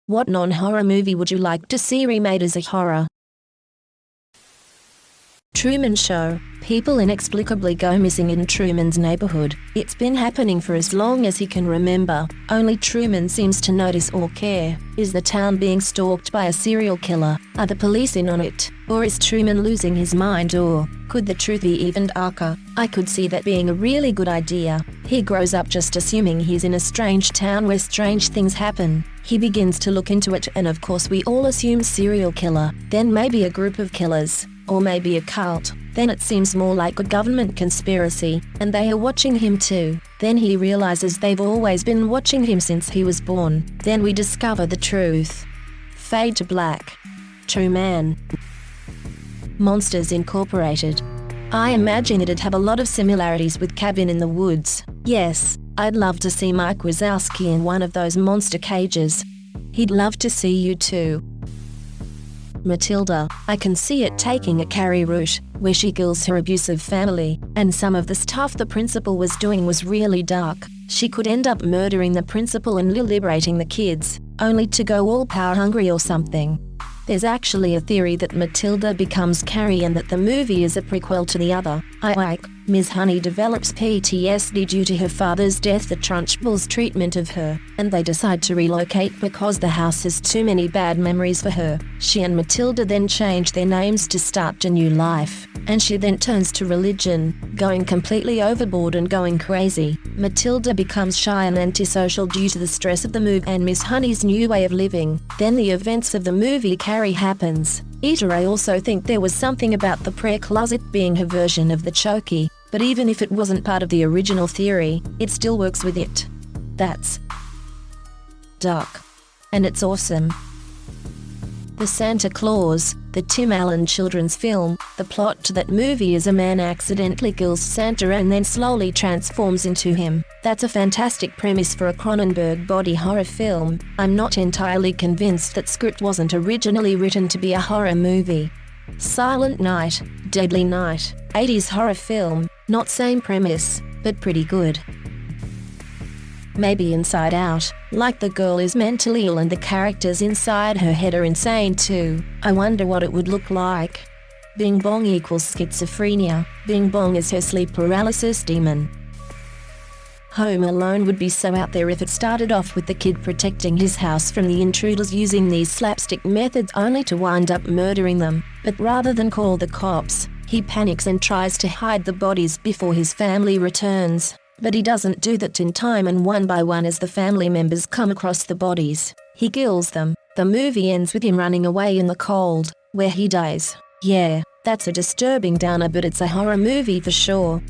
What non-horror movie would you like to see remade as a horror? Truman Show. People inexplicably go missing in Truman's neighborhood. It's been happening for as long as he can remember. Only Truman seems to notice or care. Is the town being stalked by a serial killer? Are the police in on it? Or is Truman losing his mind? Or could the truth be even darker? I could see that being a really good idea. He grows up just assuming he's in a strange town where strange things happen. He begins to look into it, and of course we all assume serial killer, then maybe a group of killers, or maybe a cult. Then it seems more like a government conspiracy, and they are watching him too. Then he realizes they've always been watching him since he was born. Then we discover the truth. Fade to black. True Man. Monsters Incorporated. I imagine it'd have a lot of similarities with Cabin in the Woods. Yes, I'd love to see Mike Wazowski in one of those monster cages. He'd love to see you too. Matilda. I can see it taking a Carrie route, where she kills her abusive family, and some of the stuff the principal was doing was really dark. She could end up murdering the principal and liberating the kids, only to go all power hungry or something. There's actually a theory that Matilda becomes Carrie and that the movie is a prequel to the other. Ms. Honey develops PTSD due to her father's death, the Trunchbull's treatment of her, and they decide to relocate because the house has too many bad memories for her. She and Matilda then change their names to start a new life, and she then turns to religion, going completely overboard and going crazy. Matilda becomes shy and antisocial due to the stress of the move and Miss Honey's new way of living. Then the events of the movie Carrie happens. I also think there was something about the prayer closet being her version of the Chokey, but even if it wasn't part of the original theory, it still works with it. That's dark. And it's awesome. The Santa Claus, the Tim Allen children's film. The plot to that movie is a man accidentally kills Santa and then slowly transforms into him. That's a fantastic premise for a Cronenberg body horror film. I'm not entirely convinced that script wasn't originally written to be a horror movie. Silent Night, Deadly Night, 80s horror film, not same premise, but pretty good. Maybe Inside Out, like the girl is mentally ill and the characters inside her head are insane too. I wonder what it would look like. Bing Bong equals schizophrenia. Bing Bong is her sleep paralysis demon. Home Alone would be so out there if it started off with the kid protecting his house from the intruders using these slapstick methods only to wind up murdering them. But rather than call the cops, he panics and tries to hide the bodies before his family returns. But he doesn't do that in time, and one by one as the family members come across the bodies, he kills them. The movie ends with him running away in the cold, where he dies. Yeah, that's a disturbing downer, but it's a horror movie for sure.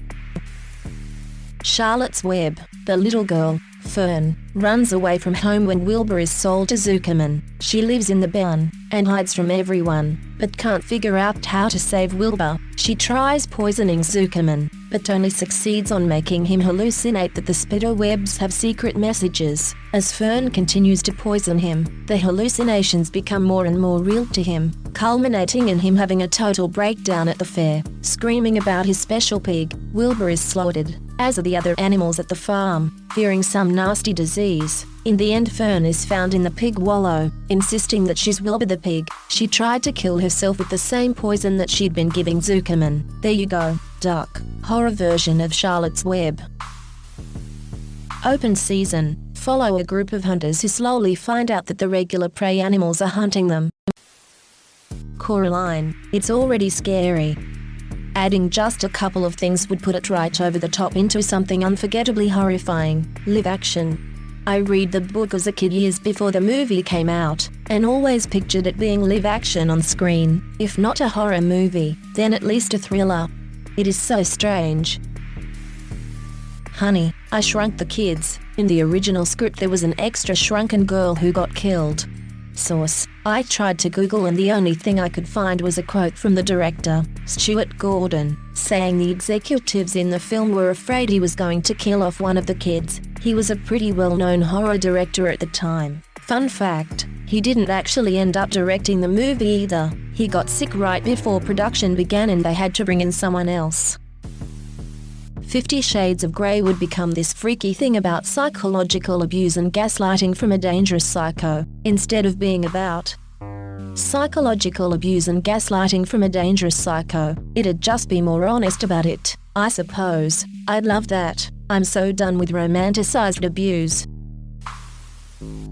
Charlotte's Web. The little girl, Fern, runs away from home when Wilbur is sold to Zuckerman. She lives in the barn and hides from everyone, but can't figure out how to save Wilbur. She tries poisoning Zuckerman, but only succeeds on making him hallucinate that the spider webs have secret messages. As Fern continues to poison him, the hallucinations become more and more real to him, culminating in him having a total breakdown at the fair, screaming about his special pig. Wilbur is slaughtered, as are the other animals at the farm, fearing some nasty disease. In the end, Fern is found in the pig wallow, insisting that she's Wilbur the pig. She tried to kill herself with the same poison that she'd been giving Zuckerman. There you go, dark, horror version of Charlotte's Web. Open season. Follow a group of hunters who slowly find out that the regular prey animals are hunting them. Coraline. It's already scary. Adding just a couple of things would put it right over the top into something unforgettably horrifying. Live action. I read the book as a kid years before the movie came out, and always pictured it being live action on screen. If not a horror movie, then at least a thriller. It is so strange. Honey, I Shrunk the Kids. In the original script there was an extra shrunken girl who got killed. Source. I tried to Google and the only thing I could find was a quote from the director, Stuart Gordon, saying the executives in the film were afraid he was going to kill off one of the kids. He was a pretty well-known horror director at the time. Fun fact, he didn't actually end up directing the movie either. He got sick right before production began and they had to bring in someone else. 50 Shades of Grey would become this freaky thing about psychological abuse and gaslighting from a dangerous psycho, instead of being about psychological abuse and gaslighting from a dangerous psycho. It'd just be more honest about it, I suppose. I'd love that. I'm so done with romanticized abuse.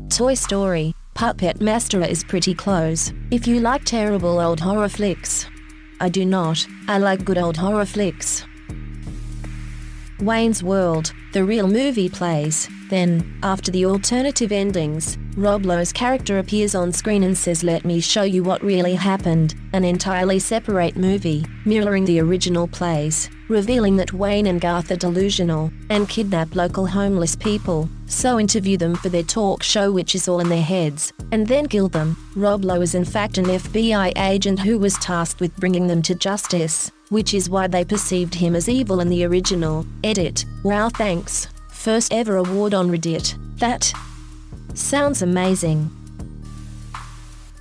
Toy Story. Puppet Master is pretty close, if you like terrible old horror flicks. I do not. I like good old horror flicks. Wayne's World. The real movie plays. Then, after the alternative endings, Rob Lowe's character appears on screen and says, "Let me show you what really happened," an entirely separate movie, mirroring the original plays, revealing that Wayne and Garth are delusional, and kidnap local homeless people, so interview them for their talk show which is all in their heads, and then kill them. Rob Lowe is in fact an FBI agent who was tasked with bringing them to justice, which is why they perceived him as evil in the original. Edit. Wow, thanks. First ever award on Reddit. That sounds amazing.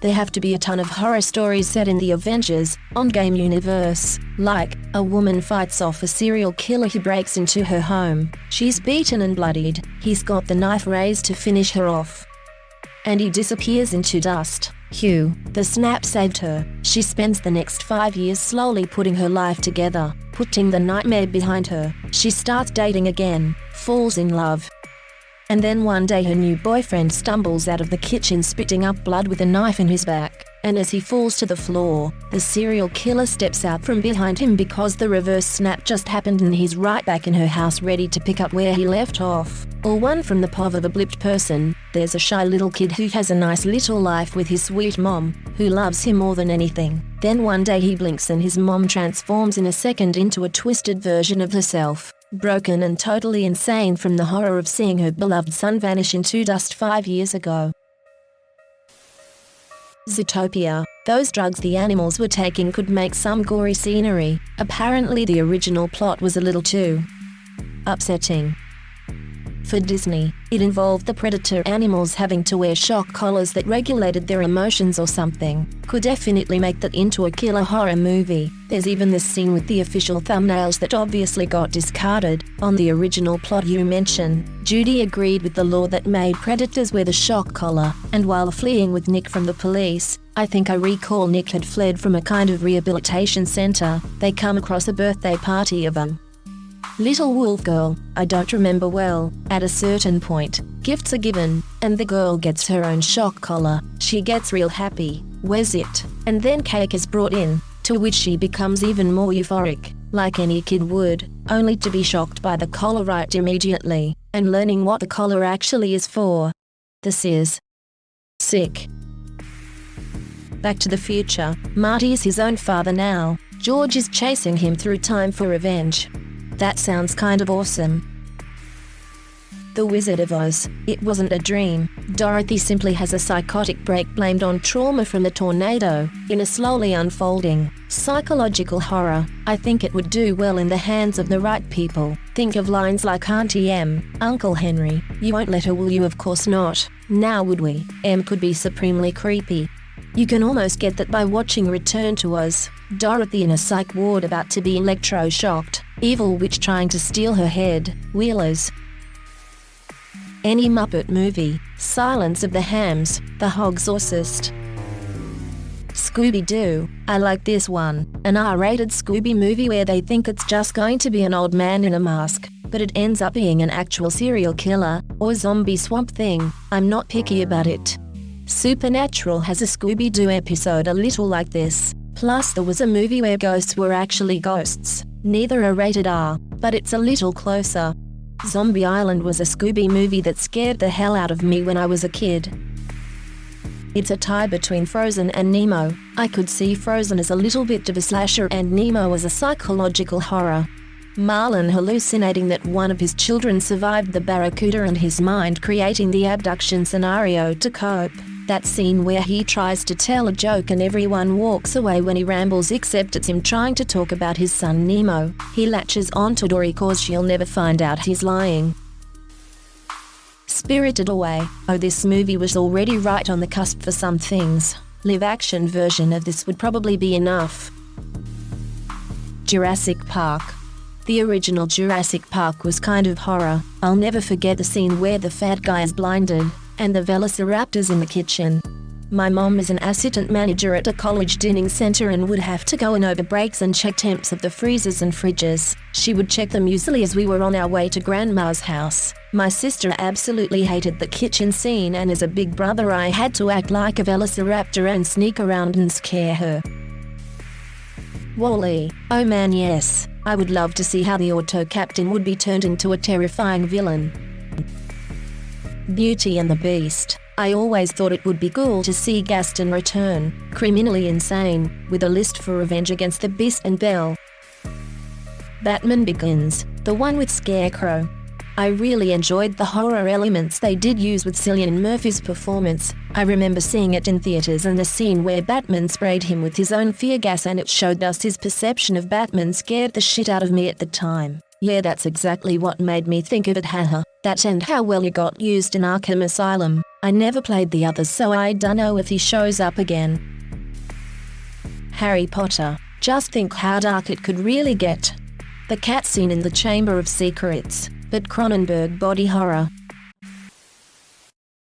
There have to be a ton of horror stories set in the Avengers on-game universe, like, a woman fights off a serial killer who breaks into her home. She's beaten and bloodied. He's got the knife raised to finish her off, and he disappears into dust. Hugh, the snap saved her. She spends the next 5 years slowly putting her life together, putting the nightmare behind her. She starts dating again, falls in love. And then one day her new boyfriend stumbles out of the kitchen spitting up blood with a knife in his back, and as he falls to the floor, the serial killer steps out from behind him because the reverse snap just happened and he's right back in her house ready to pick up where he left off. Or one from the POV of a blipped person. There's a shy little kid who has a nice little life with his sweet mom, who loves him more than anything. Then one day he blinks and his mom transforms in a second into a twisted version of herself, broken and totally insane from the horror of seeing her beloved son vanish into dust 5 years ago. Zootopia. Those drugs the animals were taking could make some gory scenery. Apparently the original plot was a little too upsetting for Disney. It involved the predator animals having to wear shock collars that regulated their emotions or something. Could definitely make that into a killer horror movie. There's even this scene with the official thumbnails that obviously got discarded. On the original plot you mention, Judy agreed with the law that made predators wear the shock collar, and while fleeing with Nick from the police, I think I recall Nick had fled from a kind of rehabilitation center. They come across a birthday party of a little wolf girl, I don't remember well. At a certain point, gifts are given, and the girl gets her own shock collar. She gets real happy, wears it, and then cake is brought in, to which she becomes even more euphoric, like any kid would, only to be shocked by the collar right immediately, and learning what the collar actually is for. This is sick. Back to the Future. Marty is his own father now. George is chasing him through time for revenge. That sounds kind of awesome. The Wizard of Oz. It wasn't a dream. Dorothy simply has a psychotic break blamed on trauma from the tornado, in a slowly unfolding psychological horror. I think it would do well in the hands of the right people. Think of lines like Auntie M, Uncle Henry, you won't let her, will you? Of course not. Now would we? M could be supremely creepy. You can almost get that by watching Return to Oz. Dorothy in a psych ward about to be electro-shocked. Evil witch trying to steal her head. Wheelers. Any Muppet movie. Silence of the Hams. The Hogsorcist. Scooby-Doo. I like this one. An R-rated Scooby movie where they think it's just going to be an old man in a mask, but it ends up being an actual serial killer, or zombie swamp thing. I'm not picky about it. Supernatural has a Scooby-Doo episode a little like this. Plus there was a movie where ghosts were actually ghosts. Neither are rated R, but it's a little closer. Zombie Island was a Scooby movie that scared the hell out of me when I was a kid. It's a tie between Frozen and Nemo. I could see Frozen as a little bit of a slasher and Nemo as a psychological horror. Marlin hallucinating that one of his children survived the barracuda and his mind creating the abduction scenario to cope. That scene where he tries to tell a joke and everyone walks away when he rambles except it's him trying to talk about his son Nemo. He latches onto Dory cause she'll never find out he's lying. Spirited Away. Oh, this movie was already right on the cusp for some things. Live-action version of this would probably be enough. Jurassic Park. The original Jurassic Park was kind of horror. I'll never forget the scene where the fat guy is blinded, and the velociraptors in the kitchen. My mom is an assistant manager at a college dining center and would have to go in over breaks and check temps of the freezers and fridges. She would check them usually as we were on our way to grandma's house. My sister absolutely hated the kitchen scene, and as a big brother I had to act like a velociraptor and sneak around and scare her. Wall-E. Oh man, yes. I would love to see how the auto captain would be turned into a terrifying villain. Beauty and the Beast. I always thought it would be cool to see Gaston return, criminally insane, with a list for revenge against the Beast and Belle. Batman Begins. The one with Scarecrow. I really enjoyed the horror elements they did use with Cillian Murphy's performance. I remember seeing it in theaters and the scene where Batman sprayed him with his own fear gas and it showed us his perception of Batman scared the shit out of me at the time. Yeah, that's exactly what made me think of it, haha. That and how well he got used in Arkham Asylum. I never played the others, so I dunno if he shows up again. Harry Potter. Just think how dark it could really get. The cat scene in the Chamber of Secrets. But Cronenberg body horror.